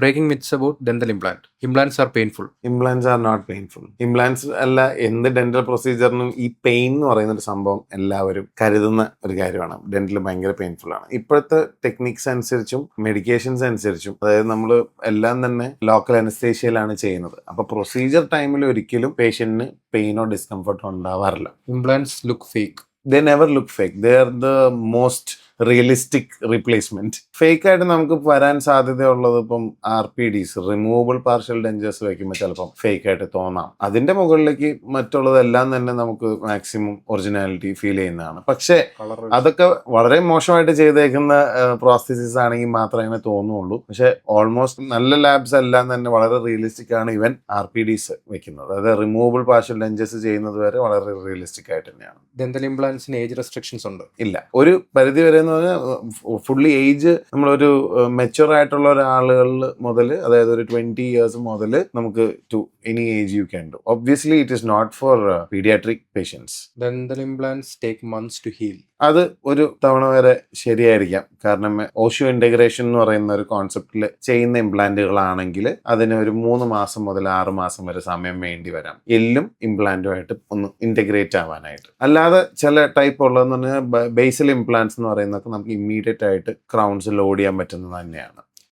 Breaking myths about dental implant. Implants are painful. Implants are not painful. Implants അല്ല, എന്ത് dental പ്രൊസീജിയറിനും ഈ pain എന്ന് പറയുന്ന ഒരു സംഭവം എല്ലാവരും കരുതുന്ന ഒരു കാര്യമാണ്. ഡെന്റൽ ഭയങ്കര പെയിൻഫുൾ ആണ്. ഇപ്പോഴത്തെ ടെക്നിക്സ് അനുസരിച്ചും മെഡിക്കേഷൻസ് അനുസരിച്ചും, അതായത് നമ്മൾ എല്ലാം തന്നെ ലോക്കൽ അനസ്തേഷ്യയിലാണ് ചെയ്യുന്നത്. അപ്പൊ പ്രൊസീജിയർ ടൈമിൽ ഒരിക്കലും പേഷ്യന്റിന് പെയിനോ ഡിസ്കംഫർട്ടോ ഉണ്ടാവാറില്ല. Implants look fake. They never look fake. They are the most realistic replacement. Fake ആയിട്ട് നമുക്ക് വരാൻ സാധ്യതയുള്ളത് ഇപ്പം RPDs, റിമൂവബിൾ പാർഷ്യൽ ഡെഞ്ചേഴ്സ് വെക്കുമ്പോൾ ചിലപ്പം ഫേക്ക് ആയിട്ട് തോന്നാം. അതിന്റെ മുകളിലേക്ക് മറ്റുള്ളതെല്ലാം തന്നെ നമുക്ക് മാക്സിമം ഒറിജിനാലിറ്റി ഫീൽ ചെയ്യുന്നതാണ്. പക്ഷേ അതൊക്കെ വളരെ മോശമായിട്ട് ചെയ്തേക്കുന്ന പ്രോസസസ് ആണെങ്കിൽ മാത്രമേ അങ്ങനെ തോന്നുള്ളൂ. പക്ഷെ ഓൾമോസ്റ്റ് നല്ല ലാബ്സ് എല്ലാം തന്നെ വളരെ റിയലിസ്റ്റിക് ആണ്. ഈവൻ RPDs വെക്കുന്നത്, അതായത് റിമൂവബിൾ പാർഷ്യൽ ഡെഞ്ചേഴ്സ് ചെയ്യുന്നത് വരെ വളരെ റിയലിസ്റ്റിക് ആയിട്ട് തന്നെയാണ്. Dental implants ഏജ് റെസ്ട്രിക്ഷൻസ് ഉണ്ട്? ഇല്ല. ഒരു പരിധി വരെ എന്ന് പറഞ്ഞാൽ ഫുള്ളി ഏജ് നമ്മളൊരു മെച്ചുവർ ആയിട്ടുള്ള ഒരാളുകളിൽ മുതൽ, അതായത് ഒരു 20 years മുതൽ നമുക്ക് to any age you can do. Obviously it is not for paediatric patients. Dental implants take months to heal. അത് ഒരു തവണ വരെ ശരിയായിരിക്കാം. കാരണം ഓഷ്യോ ഇന്റഗ്രേഷൻ എന്ന് പറയുന്ന ഒരു കോൺസെപ്റ്റിൽ ചെയ്യുന്ന ഇംപ്ലാന്റുകളാണെങ്കിൽ അതിന് ഒരു 3 മാസം മുതൽ 6 മാസം വരെ സമയം വേണ്ടി വരാം, എല്ലും ഇംപ്ലാന്റുമായിട്ട് ഒന്ന് ഇന്റഗ്രേറ്റ് ആവാനായിട്ട്. അല്ലാതെ ചില ടൈപ്പ് ഉള്ളതെന്ന് പറഞ്ഞാൽ ബേസൽ ഇംപ്ലാന്റ്സ് എന്ന് പറയുന്നതൊക്കെ നമുക്ക് ഇമ്മീഡിയറ്റ് ആയിട്ട് ക്രൗൺസ് ലോഡ് ചെയ്യാൻ പറ്റുന്നത് തന്നെയാണ്.